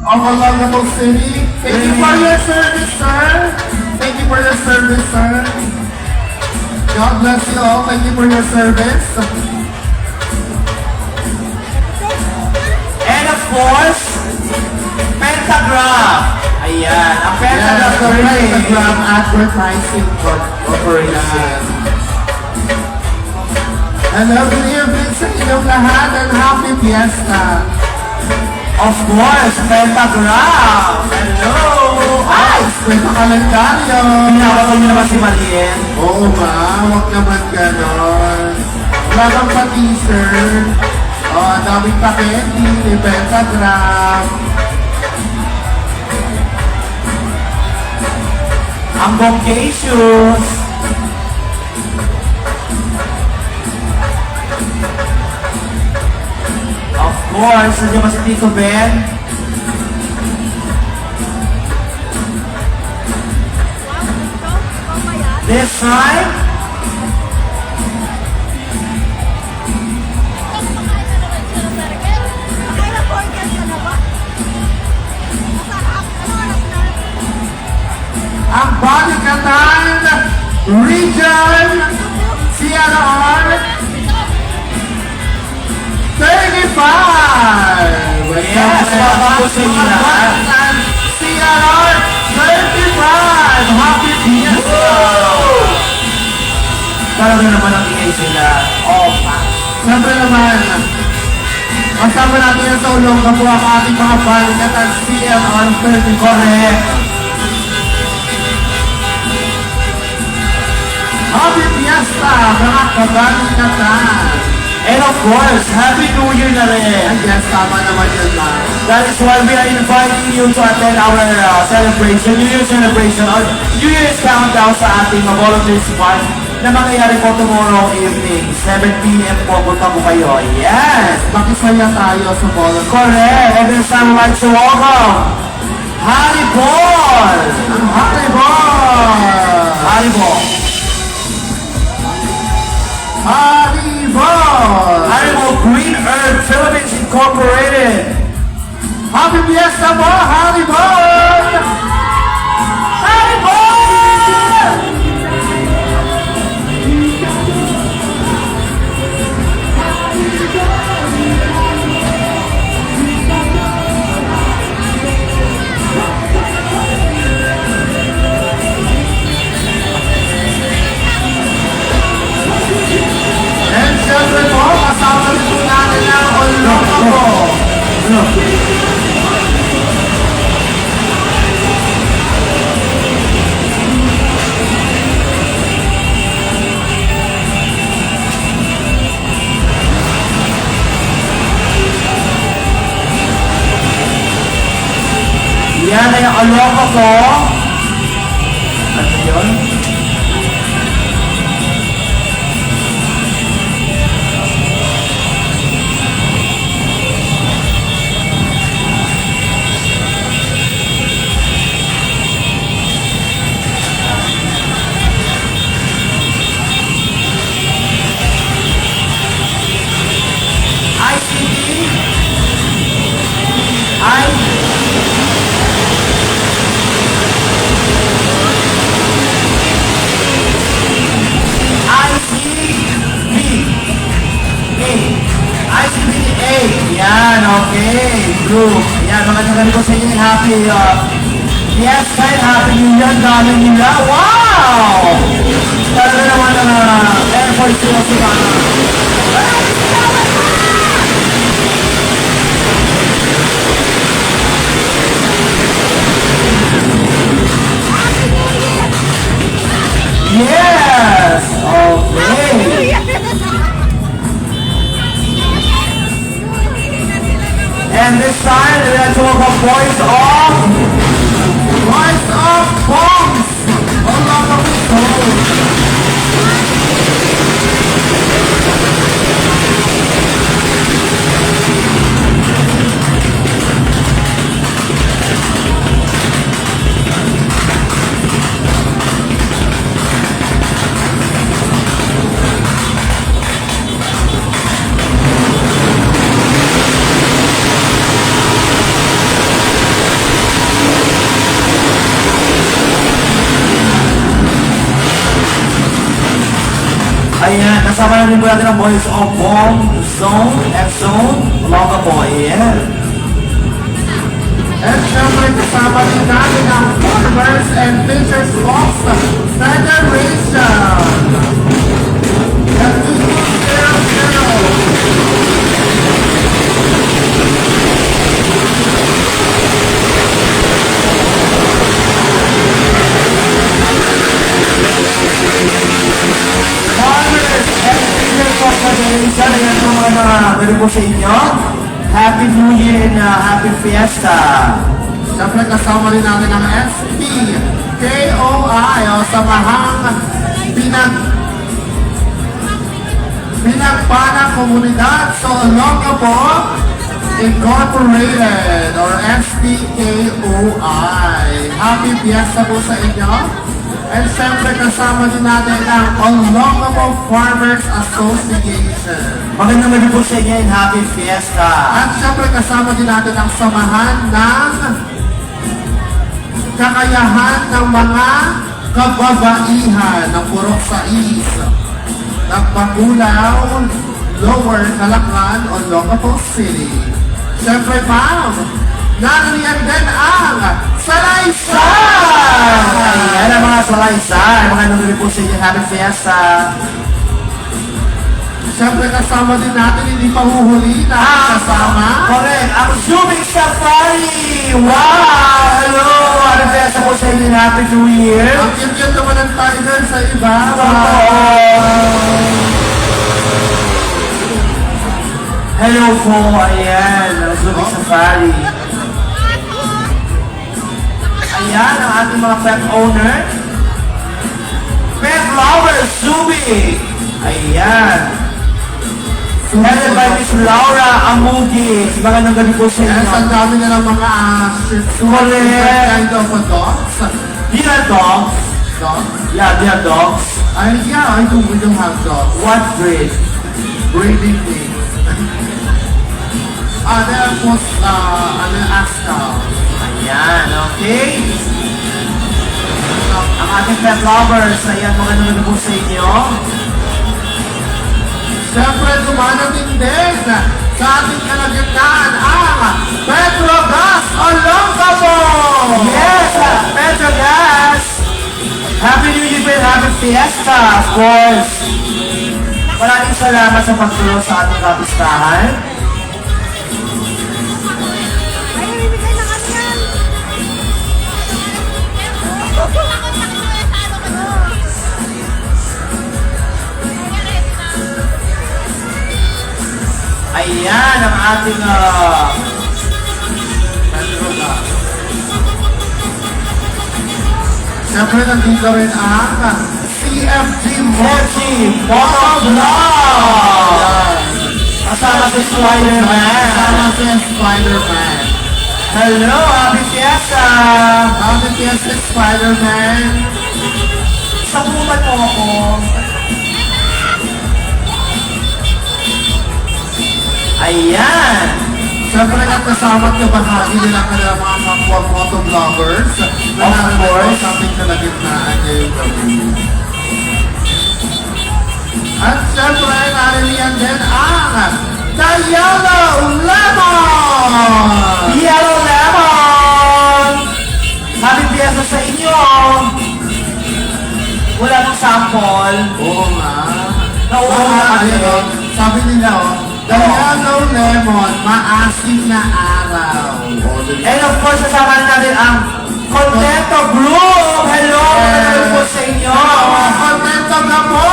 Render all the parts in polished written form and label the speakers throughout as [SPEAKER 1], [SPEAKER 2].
[SPEAKER 1] of Olongapo City. Thank you for your service, sir. Thank you for your service, sir. God bless you all. Thank you for your service.
[SPEAKER 2] And of course, Pentagram. Ayan, ang Pentagram
[SPEAKER 1] Yes, the
[SPEAKER 2] Parade.
[SPEAKER 1] Pentagram Advertising Corporation. Hello, good evening sa inyong lahat and happy fiesta.
[SPEAKER 2] Of course, Pentagram. Hello.
[SPEAKER 1] Ay, kwenta kalendaryo.
[SPEAKER 2] Pinawag niyo naman si Marien.
[SPEAKER 1] Oo ba? Huwag naman ganon. Wala kang pa-t-shirt. Ang daming paketi, may Pentagram.
[SPEAKER 2] Ang bouquet shoes. Of course, nandiyan ba si Tito Ben? This time,
[SPEAKER 1] Ang Balikatan Region CRR 35!
[SPEAKER 2] Yes, mabago sa inyo lahat.
[SPEAKER 1] Balikatan CRR 35! Happy Fiesta!
[SPEAKER 2] Talaga naman ang ingay sila. Oh,
[SPEAKER 1] Siyempre naman, kasama natin yan sa ulong na po ang ating mga Balikatan CRR 35.
[SPEAKER 2] correct.
[SPEAKER 1] Happy Fiesta, mga kabalikatan!
[SPEAKER 2] And of course, Happy New Year na rin.
[SPEAKER 1] Ay, yes, tama naman yun lang.
[SPEAKER 2] That is why we are inviting you to attend our celebration, New Year's celebration, or New Year's countdown sa ating Volunteers Park na mangyayari po tomorrow evening, 7 p.m. po, punta po kayo. Yes!
[SPEAKER 1] Makisaya tayo sa Volunteer.
[SPEAKER 2] Correct! And this time, I'd like to welcome Harry Ball!
[SPEAKER 1] Ang Haribol!
[SPEAKER 2] Haribol!
[SPEAKER 1] Haribol!
[SPEAKER 2] Haribol Green Earth Philippines Incorporated!
[SPEAKER 1] Happy Fiesta mo, Haribol!
[SPEAKER 2] Haribol!
[SPEAKER 1] And syempre po, kasama rin po natin ang Olongapo.
[SPEAKER 2] Yan ay ang aloko ko. Ano yun? ICT? ICBA. Yan, okay. Group. Yan, magandang ko sa inyo. Happy, yes, kahit Happy New Year. Dami nila. Wow! Talaga naman ang effort sila sa mga. Yes! Okay. And this time, let's welcome Boys of
[SPEAKER 1] Voice of Bombs! Olongapo Soul!
[SPEAKER 2] kasama na rin po natin ang Boys of Bomb, Zone, F-Zone, Loka Boy, yeah.
[SPEAKER 1] And syempre kasama din natin ang Farmers and Fishers Box Federation. At 2200.
[SPEAKER 2] Farmers and Fishers Box Federation, ayan po mga meron po sa inyo. Happy New Year and Happy Fiesta.
[SPEAKER 1] Siyempre kasama rin natin ang SPKOI o Samahang Pinagpanang Komunidad sa Olongapo Incorporated or SPKOI. Happy Fiesta po sa inyo. And siyempre kasama din natin ang Olongapo Farmers Association.
[SPEAKER 2] Magandang gabi po sa inyo and Happy Fiesta.
[SPEAKER 1] At siyempre kasama din natin ang samahan ng kakayahan ng mga kababaihan ng Purok Sais ng Pagulaw, Lower Calacran, Olongapo City. Siyempre ma'am, nandiyan din ang Salaysay!
[SPEAKER 2] Ayan ang mga Salaysay. Magandang gabi po sa inyo. Happy Fiesta.
[SPEAKER 1] Siyempre kasama din natin, hindi pa huhuli na kasama.
[SPEAKER 2] Correct. Ang Zooming Safari. Wow! Hello! Happy Fiesta po sa inyo. Happy New Year.
[SPEAKER 1] Ang cute naman ng tiger sa iba.
[SPEAKER 2] Hello po. Ayan. Ang Zooming Safari. Ayan ang ating mga pet owner. Pet lovers, Zooming. Ayan. Headed by Miss Laura Amugi. Magandang gabi po sa
[SPEAKER 1] Yes, ang
[SPEAKER 2] inyo.
[SPEAKER 1] dami na ng mga
[SPEAKER 2] Correct.
[SPEAKER 1] kind of dogs.
[SPEAKER 2] Do you have dogs?
[SPEAKER 1] Dogs?
[SPEAKER 2] Yeah, do you have dogs?
[SPEAKER 1] Yeah, we do have dogs.
[SPEAKER 2] What breed?
[SPEAKER 1] Breeding things. They're most, Ascal.
[SPEAKER 2] Ayan, okay. Ang ating pet lovers, ayan, magandang gabi po sa inyo.
[SPEAKER 1] Siyempre, dumanating din sa ating kalagitnaan ang Petrogas Olongapo!
[SPEAKER 2] Yes, Petrogas! Happy New Year and Happy Fiesta, of course. Maraming salamat sa pagtulong sa ating kapistahan.
[SPEAKER 3] Ay, bibigay na kami yan.
[SPEAKER 2] Ayan ang ating
[SPEAKER 1] Petrogas. Siyempre, nandito rin ang CFG
[SPEAKER 2] Mochi Motovlog! Kasama si Spider-Man.
[SPEAKER 1] Sama si Spider-Man.
[SPEAKER 2] Hello, Happy Fiesta!
[SPEAKER 1] Happy Fiesta, Spider-Man.
[SPEAKER 2] Sabutan mo ako. Ayan!
[SPEAKER 1] Siyempre, kasama at kabahagi nila kanilang mga kapwa motovloggers na
[SPEAKER 2] Of
[SPEAKER 1] naroon
[SPEAKER 2] course.
[SPEAKER 1] sa ating kalagitnaan ngayong gabi. At siyempre, nariliyan din ang The Yellow Lemon!
[SPEAKER 2] Yellow Lemon! Happy Fiesta sa inyo! Wala mong sample.
[SPEAKER 1] Oo nga.
[SPEAKER 2] Nauuha
[SPEAKER 1] Sabi
[SPEAKER 2] kami.
[SPEAKER 1] nila, sabi nila, The Yellow Lemon, maasim na araw.
[SPEAKER 2] And of course, kasama na natin ang Contento Group! Hello! Magandang po sa inyo!
[SPEAKER 1] Contento na po!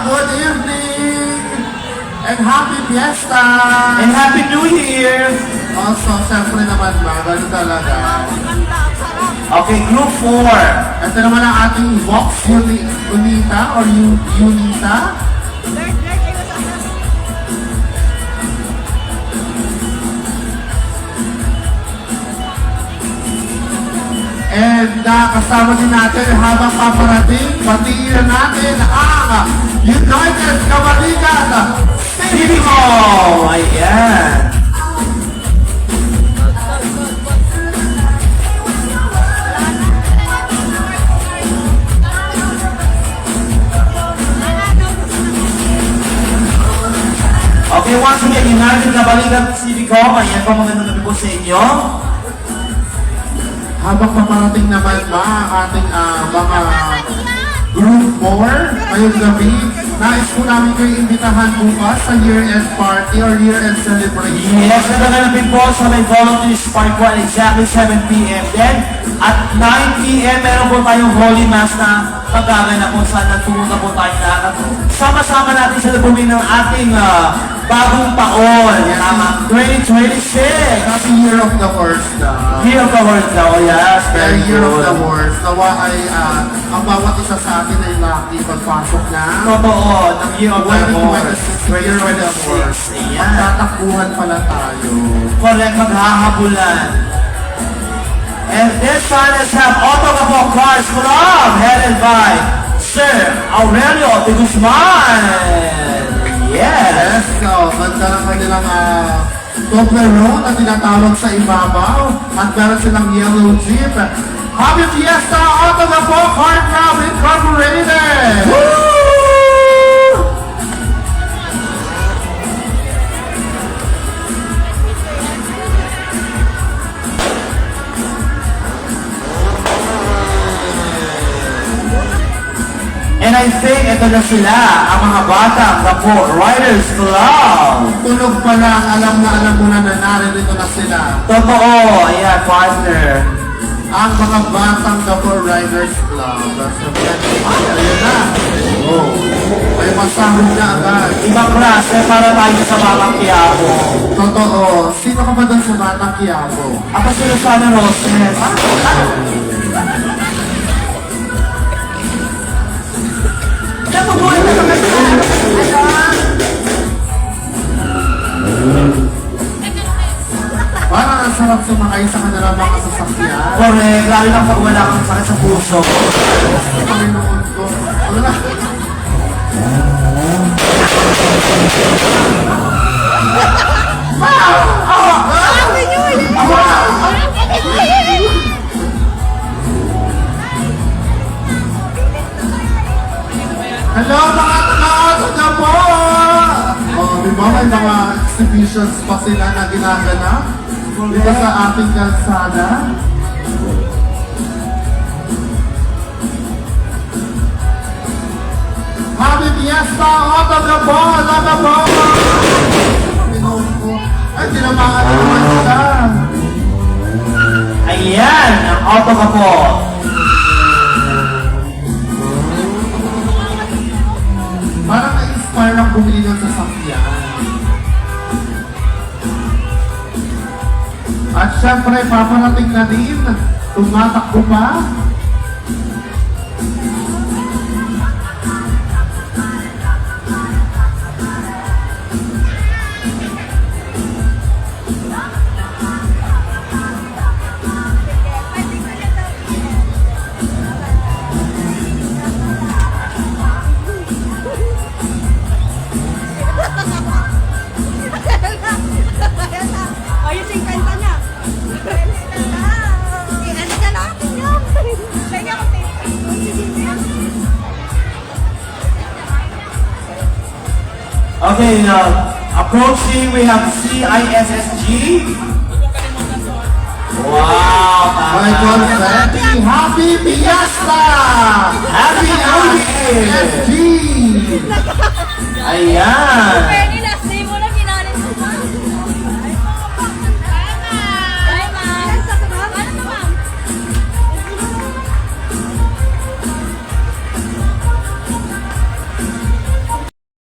[SPEAKER 1] Good evening! And happy fiesta!
[SPEAKER 2] And Happy New Year!
[SPEAKER 1] Also, siyempre naman ba, ganun talaga.
[SPEAKER 3] Maganda, sarap.
[SPEAKER 2] Okay, Group 4.
[SPEAKER 1] Ito naman ang ating Vox Unita or Unita.
[SPEAKER 3] Dirt, kayo sa akin.
[SPEAKER 1] And kasama din natin habang paparating, batiin na natin ang United Kamaligan
[SPEAKER 2] Civico! Ayan! United na Balikat Civicom, ayan po magandang gabi po sa inyo.
[SPEAKER 1] Habang paparating naman ba ang ating mga group 4 ngayong gabi, nais po namin kayo imbitahan bukas sa year-end party or year-end celebration.
[SPEAKER 2] Yes, nagaganapin po sa may Volunteers Park po at exactly 7 p.m. Then, at 9 p.m. meron po tayong Holy Mass na pagkaganap po saan nagpumunta po tayo lahat. Sama-sama natin sa labumin ng ating bagong taon. Tama, 2026.
[SPEAKER 1] Happy Year of the Horse na.
[SPEAKER 2] Year of the Horse daw, yes.
[SPEAKER 1] Very
[SPEAKER 2] Very
[SPEAKER 1] Year of the
[SPEAKER 2] good.
[SPEAKER 1] Horse. Nawa ay ang bawat isa sa atin ay lucky pagpasok na.
[SPEAKER 2] Totoo, ng Year of the Horse.
[SPEAKER 1] 2026, Year of the Horse.
[SPEAKER 2] 2026. Ayan.
[SPEAKER 1] Magtatakbuhan pala tayo.
[SPEAKER 2] Correct, maghahabulan. And this one is have Autograph Cars Club headed by Sir Aurelio de Guzman. Yes.
[SPEAKER 1] Yes, so, ganda ng kanilang Toblerone na tinatawag sa ibabaw. At meron silang yellow jeep. Happy Fiesta Autograph Car Club Incorporated!
[SPEAKER 2] Woo! And I think ito na sila, ang mga batang Gapo Riders Club.
[SPEAKER 1] Tunog pa lang, alam mo na naririto na sila.
[SPEAKER 2] Totoo, ayan, partner.
[SPEAKER 1] Ang mga batang Gabor Riders Club. So, ayun na. Oh, may masahog na agad.
[SPEAKER 2] Ibang klase para tayo sa Batang Quiapo.
[SPEAKER 1] Totoo. Sino ka ba doon sa batang Quiapo?
[SPEAKER 2] Ako si Rosana Roses.
[SPEAKER 3] Napubuhay na naman siya.
[SPEAKER 1] Parang ang sarap sumakay sa kanilang mga sasakyan.
[SPEAKER 2] Correct, lalo lang pag wala kang sakit sa puso.
[SPEAKER 1] Panginoon ko. Ano na?
[SPEAKER 3] Sabi niyo eh.
[SPEAKER 1] Hello mga taga-ato na po! Oh, di ba may mga exhibitions pa sila na ginaganap dito sa ating kalsada? Happy Fiesta! Auto na po! Ano na po? Pinoon ko. Ay, tinamaan na naman sila.
[SPEAKER 2] Ayan, ang auto ka po.
[SPEAKER 1] Parang na-inspire ang bumili ng sasakyan. At syempre, paparating na din. Tumatakbo pa.
[SPEAKER 3] Ayos yung kanta niya. Ano ka natin yun? Kaya ako
[SPEAKER 2] Okay, approaching, we have CISSG. Wow,
[SPEAKER 1] My God, Happy Fiesta!
[SPEAKER 2] Happy New Year!
[SPEAKER 1] ISSG!
[SPEAKER 2] Ayan,